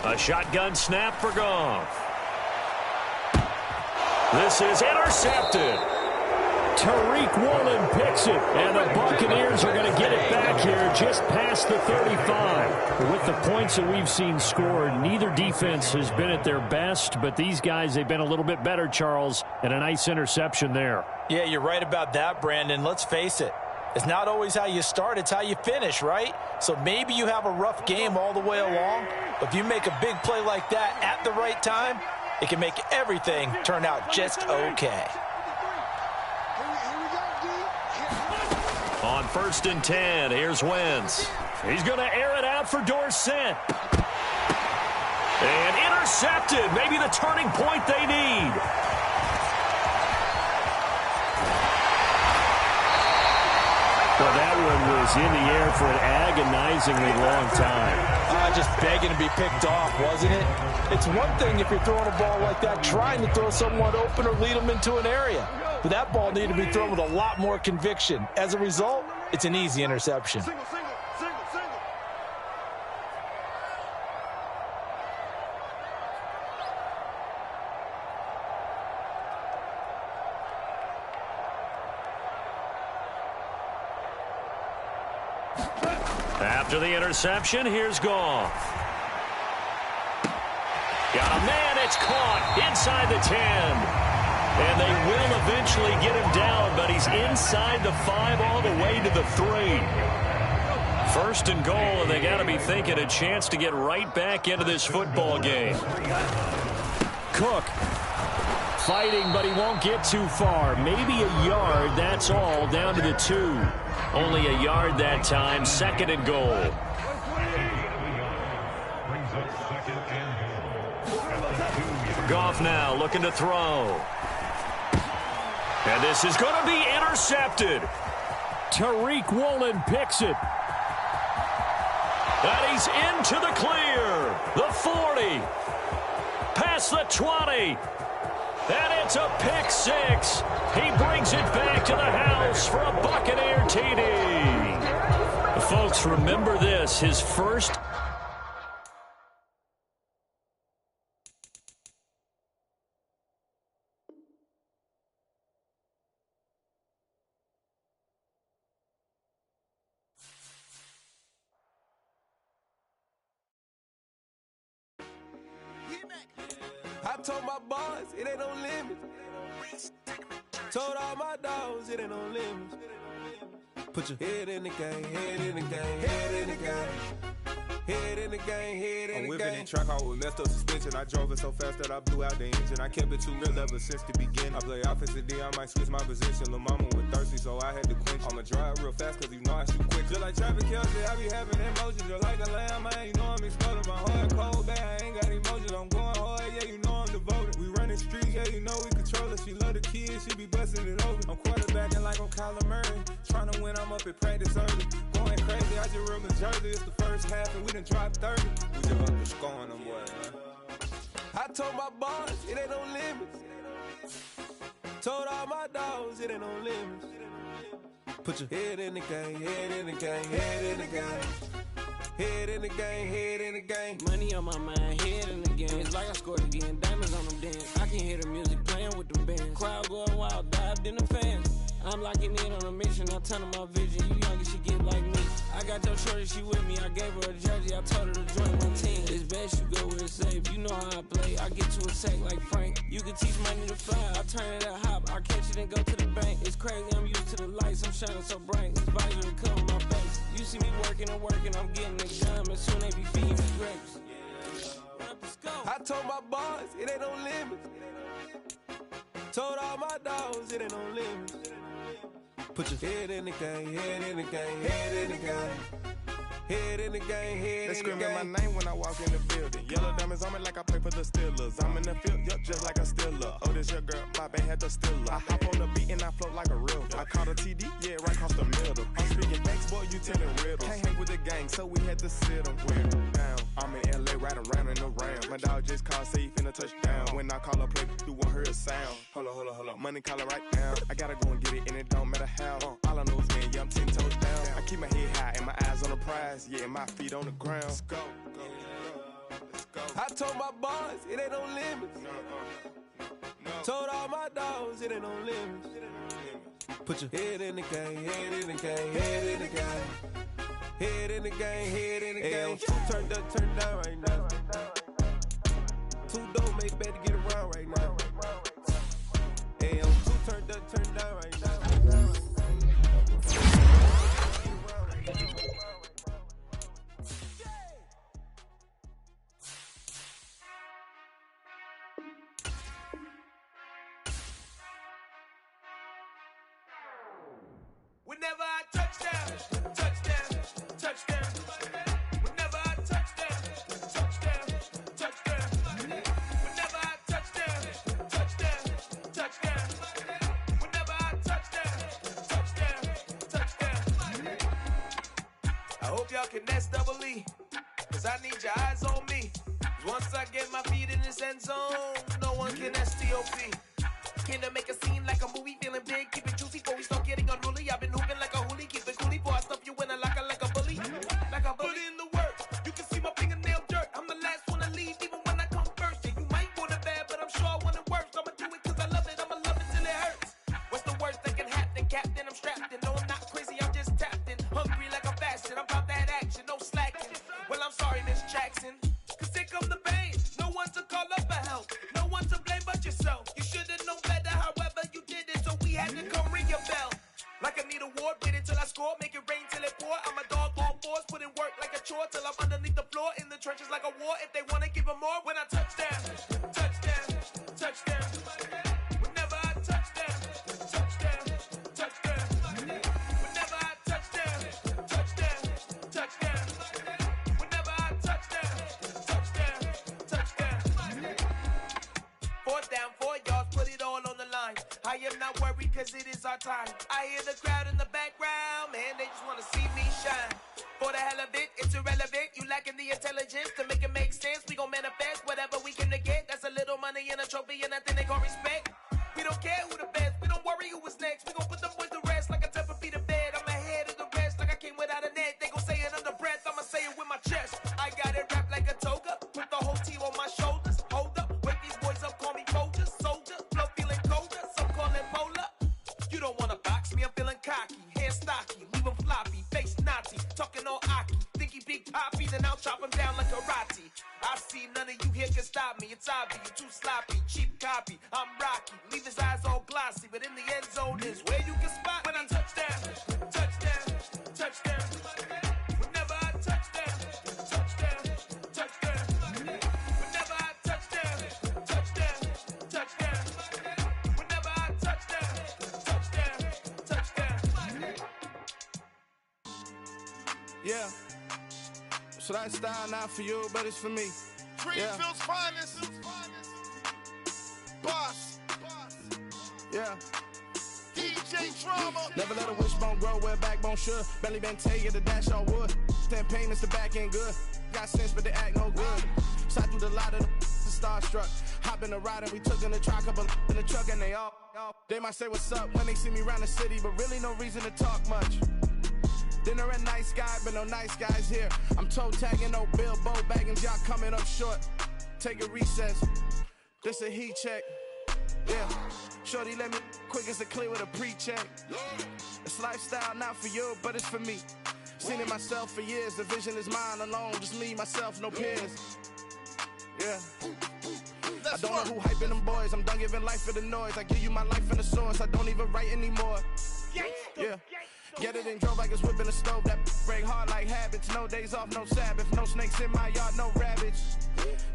A shotgun snap for Goff. This is intercepted. Tariq Woolen picks it, and the Buccaneers are going to get it back here just past the 35. With the points that we've seen scored, neither defense has been at their best, but these guys, they've been a little bit better, Charles, and a nice interception there. Yeah, you're right about that, Brandon. Let's face it. It's not always how you start, it's how you finish, right? So maybe you have a rough game all the way along, but if you make a big play like that at the right time, it can make everything turn out just okay. On 1st and 10, here's Wentz. He's going to air it out for Dorsett. And intercepted. Maybe the turning point they need. Well, that one was in the air for an agonizingly long time. Just begging to be picked off, wasn't it? It's one thing if you're throwing a ball like that, trying to throw someone open or lead them into an area. But that ball needed to be thrown with a lot more conviction. As a result, it's an easy interception. After the interception, here's Goff. Got a man, it's caught inside the 10. And they will eventually get him down, but he's inside the 5 all the way to the 3. 1st and goal, and they got to be thinking a chance to get right back into this football game. Cook fighting, but he won't get too far. Maybe a yard, that's all, down to the 2. Only a yard that time, 2nd and goal. Goff now looking to throw. And this is going to be intercepted. Tariq Woolen picks it. And he's into the clear. The 40. past the 20. And it's a pick six. He brings it back to the house for a Buccaneer TD. Folks, remember this, his first I told my boys it ain't no limits. Told all my dogs it ain't no limits. Put your head in the game, head in the game, head in the game. Head in the game, head in the game. I'm whipping in track out with messed up suspension. I drove it so fast that I blew out the engine. I kept it too real ever since the beginning. I play offensive D, I might switch my position. Lil' mama was thirsty, so I had to quench. I'ma drive real fast, cause you know I shoot quick. Just like traffic Kelsey, I be having emotions. Just like the lamb, man, you know I'm exploding. My heart cold, bad, I ain't got emotions. I'm going hard, yeah, you know I'm devoted. We running streets, yeah, you know we control it. She love the kids, she be busting it over. I'm quarterbacking like I'm Kyler Murray. Trying to win, I'm up at practice early. Going crazy, I just real Jersey. It's the first half, and we done dropped 30. We just up to scoring them, boy, man. I told my boys it ain't no limits. Told all my dogs it ain't no limits. Put your head in the game, head in the game, head in the game. Head in the game, head in the game. Money on my mind, head in the game. It's like I scored again, diamonds on them dance. I can hear the music playing with them bands. Crowd going wild, dived in the fans. I'm locking in on a mission, I turn on my vision. You young and she get like me. I got your shorty, she with me. I gave her a jersey, I told her to join my team. It's best you go where it's safe. You know how I play. I get to a sack like Frank. You can teach money to fly. I turn it at hop. I catch it and go to the bank. It's crazy, I'm used to the lights. I'm shining so bright. This visor to cover my face. You see me working and working. I'm getting it done. And soon they be feeding me grapes. I told my boys it ain't no limits. Told all my dogs it ain't no limits. Put your head in the game, head in the game, head in the game. Head in the game, head in the game. They screaming my name when I walk in the building. Yellow diamonds on me like I play for the Steelers. I'm in the field, yup, just like a Steeler. Oh, this your girl, my band had the Steeler. I hop on the beat and I float like a river. I caught a TD, yeah, right across the middle. I'm speaking thanks, boy, you telling riddles. Can't hang with the gang, so we had to sit them down. I'm in LA, riding around in the Ram. My dog just called, say he finna touchdown. When I call a play, you won't hear a sound. Hold up, money call it right now. I gotta go and get it, and it don't matter how. All I know is, man, yeah, I'm 10 toes down. I keep my head high and my eyes on the prize. Yeah, my feet on the ground. Let's go. I told my boys it ain't no limits. Told all my dogs it ain't no limits. Put your head in the game, head in the game, head in the game. Head in the game, head in the game. Turned up, turned down right now. Two dope make better get around right now. Hey, I'm two turned up, turned down right now. Whenever I touchdown, touchdown, touchdown. Whenever I touchdown, touchdown, touchdown. Whenever I touchdown, touchdown, touchdown. Whenever I touchdown, touchdown, touchdown. I hope y'all can nest double E, cause I need your eyes on me. Once I get my feet in this end zone, no one can STOP. Came to make a scene like a movie, feeling big, keep it juicy before we start getting unruly. I've been hooping like a hoolie, keep it coolie before I stuff you in a locker like a bully. Like a bully. Put in the work, you can see my fingernail dirt. I'm the last one to leave, even when I come first. Yeah, you might want it bad, but I'm sure I want it worse. I'ma do it cause I love it, I'ma love it till it hurts. What's the worst that can happen, Captain? I'm strapped in, no I'm not crazy, I'm just tapped in. Hungry like I'm fasting, I'm about that action, no slacking. Well, I'm sorry, Miss Jackson, cause here come the pain. No one to call up for help, no one to blame but yourself. You should've known better, however you did it, so we had to come ring your bell. Like I need a ward, wait until I score, make it rain till it pour. I'm a dog on fours, put in work like a chore till I'm underneath the floor, in the trenches like a war. If they wanna give them more, when I touchdown, touchdown, touchdown. Whenever I touchdown, touchdown, touchdown. Whenever I touchdown, touchdown, touchdown. Whenever I touchdown, touchdown, touchdown. Fourth down, 4 yards, put it all on the line. I am not worried cause it is our time. I hear the crowd in the background, man, they just wanna see me shine. For the hell of it, it's irrelevant. You lacking the intelligence to make it make sense. We gon' manifest whatever we can to get. That's a little money and a trophy and nothing they gon' respect. We don't care who the best, we don't worry who was next. We gon' put them boys to rest like a temper feet of bed. I'm ahead of the rest like I came without a net. They gon' say it under breath, I'ma say it with my chest. I got it wrapped like a toga, put the whole team on my shoulders. Hold up, wake these boys up, call me Folger, soldier. Flow feeling colder, some call it polar. You don't wanna box me, I'm feeling cocky. Hair stocky, leave 'em floppy, face naughty. Talking all aki, think he big poppy, then I'll chop him down like karate. I see none of you here can stop me. It's obvious, you too sloppy, cheap copy. I'm Rocky, leave his eyes all glossy, but in the end zone is where you can spot when I touchdown, touchdown, touchdown. Whenever I touchdown, touchdown, touchdown. Whenever I touchdown, touchdown, touchdown. Whenever I touchdown, touchdown, touchdown. Yeah. So that style not for you, but it's for me. Greenfield's finest. Boss. Yeah. DJ Drama. Never let a wishbone grow where a backbone should. Belly been taken to dash all wood. 10 payments, the back end good. Got sense, but they act no good. Shot through the lot of the starstruck. Hop in the ride and we took in the truck, couple in the truck, and they might say what's up when they see me around the city, but really no reason to talk much. Dinner at nice guy, but no nice guys here. I'm toe tagging, no Bilbo bagging, y'all coming up short. Take a recess. This a heat check. Yeah. Shorty let me quick as a clear with a pre-check. This lifestyle not for you, but it's for me. Seen it myself for years. The vision is mine alone. Just me, myself, no peers. Yeah. I don't know who hyping them boys. I'm done giving life for the noise. I give you my life in the source. I don't even write anymore. Yeah. Get it and drove like it's whipping a stove. That break hard like habits. No days off, no Sabbath. No snakes in my yard, no rabbits.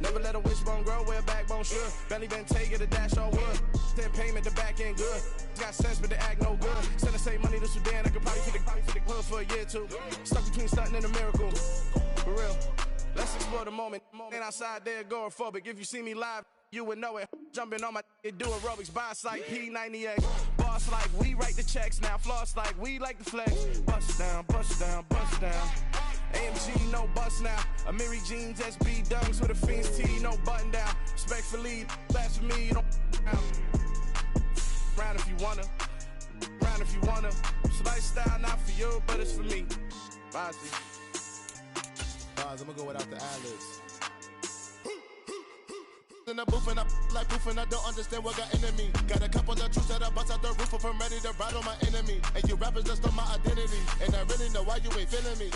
Never let a wishbone grow where a backbone should. Belly been taken to dash all wood. 10 payment, the back end good. Got sense, but they act no good. Send the same money to Sudan. I could probably fit the hood for a year or two. Stuck between stunting and a miracle. For real. Let's explore the moment. Ain't outside there agoraphobic. If you see me live, you would know it. Jumping on my do aerobics. Boss like P90X. Boss like we write the checks now. Floss like we like the flex. Bust down, bust down, bust down. AMG, no bust now. Amiri jeans, SB dunks with a Fiends tee, no button down. Respectfully, that's for me, you don't round if you wanna. Round if you wanna. It's lifestyle not for you, but it's for me. Bye. I'm gonna go without the ad-libs. In the booth and I like proof and I don't understand what got into me. Got a couple of truths that I bust out the roof if I'm ready to ride on my enemy. And you rappers just stole my identity, and I really know why you ain't feeling me.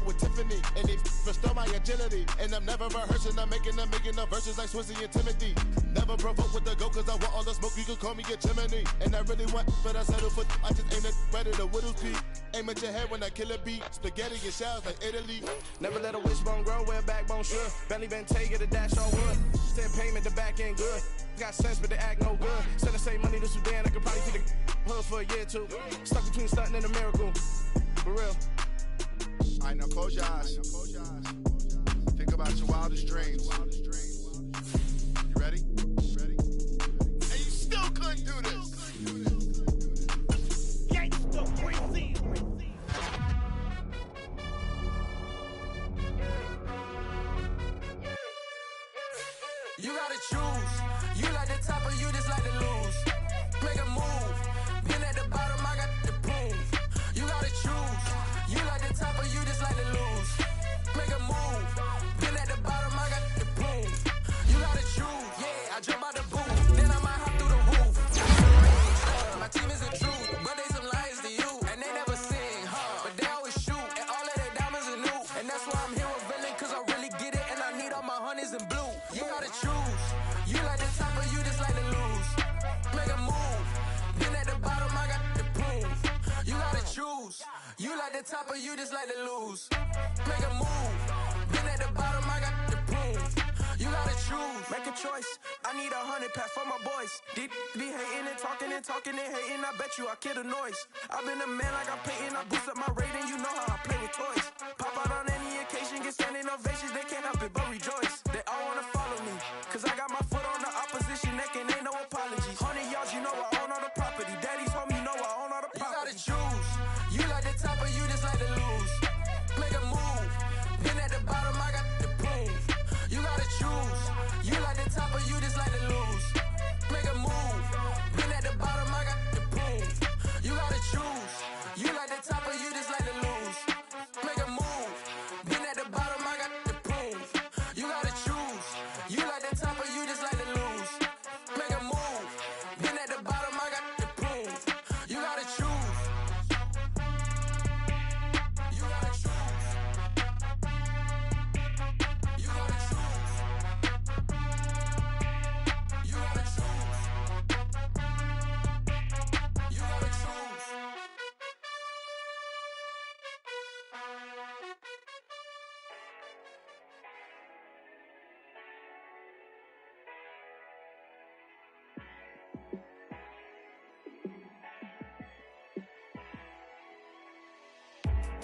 With Tiffany, and they restore my agility. And I'm never rehearsing, I'm making a million of verses like Swizzy and Timothy. Never provoke with the go, cause I want all the smoke, you can call me a chimney. And I really want, but I settle for, I just aim it ready to whittles peak. Aim at your head when I kill a beat. Spaghetti and shells like Italy. Never let a wishbone grow where a backbone should. Belly been taken to dash all wood. 10 payment, the back end good. Got sense, but they act no good. Send the same money to Sudan, I could probably fit the hood for a year or two. Stuck between stunting and a miracle. For real. Alright, now close your eyes. Think about your wildest dreams. You ready? And you still couldn't do this. You gotta choose. You like the top or you just like to lose. Make a move. Been at the bottom, I got the proof. You gotta choose. You like the top or you just like to lose. Make a move. Been at the bottom, I got the proof. You gotta choose. Yeah, I jump out the booth. Then I might hop through the roof. My team isn't true, but they some liars to you. And they never sing, but they always shoot. And all of their diamonds are new. And that's why I'm here with villain, cause I really get it. And I need all my honeys in blue. You gotta choose. You like the top or you just like to lose. Make a move. Been at the bottom, I got the proof. You gotta choose. You like the top or you just like to lose. Make a move. Been at the bottom, I got the proof. You gotta choose. Make a choice. I need 100 pack for my boys. Deep be hating and talking and talking and hating. I bet you I kill the noise. I've been a man like I'm Peyton. I boost up my rating. You know how I play with toys. Pop out on any occasion, get standing ovations. They can't help it but rejoice. They all wanna follow me, cause I got my foot on the opposition neck and ain't no apologies. 100 yards, you know I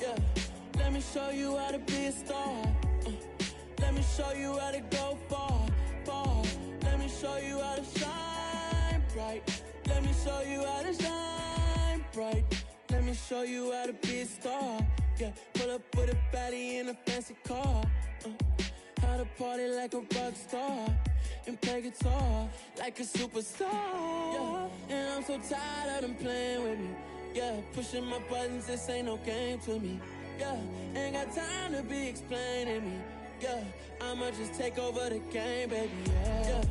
yeah. Let me show you how to be a star. Let me show you how to go far, far. Let me show you how to shine bright. Let me show you how to shine bright. Let me show you how to be a star. Yeah, pull up with a baddie in a fancy car. How to party like a rock star and play guitar like a superstar. Yeah, and I'm so tired of them playing with me. Yeah, pushing my buttons, this ain't no game to me. Yeah, ain't got time to be explaining me. Yeah, I'ma just take over the game, baby. Yeah,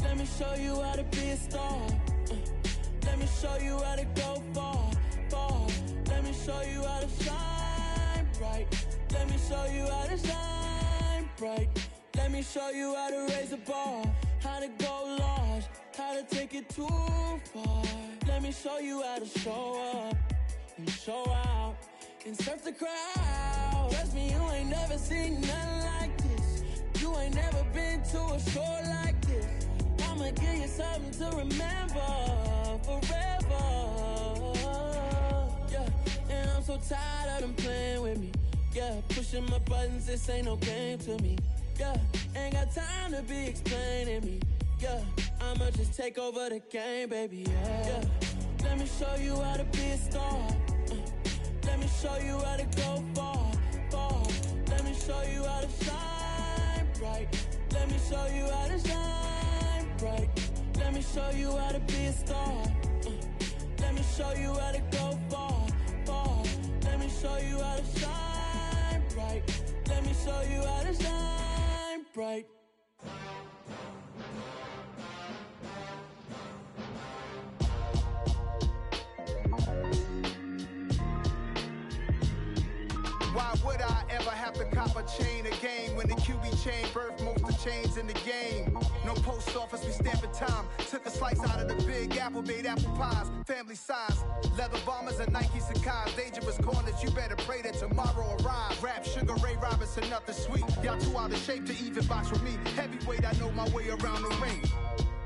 let me show you how to be a star. Let me show you how to go far, far. Let me show you how to shine bright. Let me show you how to shine bright. Let me show you how to raise a bar, how to go large, how to take it too far. Let me show you how to show up and show out and surf the crowd. Trust me, you ain't never seen nothing like this. You ain't never been to a show like this. I'ma give you something to remember forever. Yeah, and I'm so tired of them playing with me. Yeah, pushing my buttons, this ain't no game to me. Yeah, ain't got time to be explaining me. Yeah, I'ma just take over the game, baby. Yeah, let me show you how to be a star. Let me show you how to go far, far. Let me show you how to shine bright. Let me show you how to shine bright. Let me show you how to be a star. Let me show you how to go far, far. Let me show you how to shine bright. Let me show you how to shine bright. Why would I ever have to cop a chain again when the QB chain birthed most of the chains in the game? No post office, we stamping time. Took a slice out of the big apple, made apple pies, family size. Leather bombers and Nike Sacai's. Dangerous corners, you better pray that tomorrow arrives. Rap, Sugar Ray Robinson, nothing sweet. Y'all too out of shape to even box with me. Heavyweight, I know my way around the ring.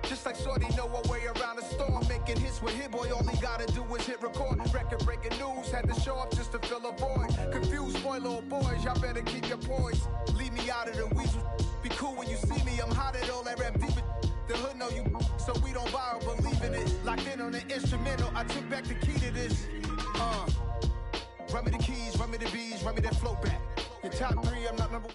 Just like Shorty know her way around the storm. Making hits with Hit Boy, all he gotta do is hit record. Record breaking news, had to show up just to fill a void. Confused boy, little boys, y'all better keep your poise. Leave me out of the weasel. Be cool when you see me, I'm hot at all that rap deep. The hood know you, so we don't borrow, believe in it. Locked in on the instrumental, I took back the key to this. Run me the keys, run me the bees, run me that flow back. Your top three, I'm not number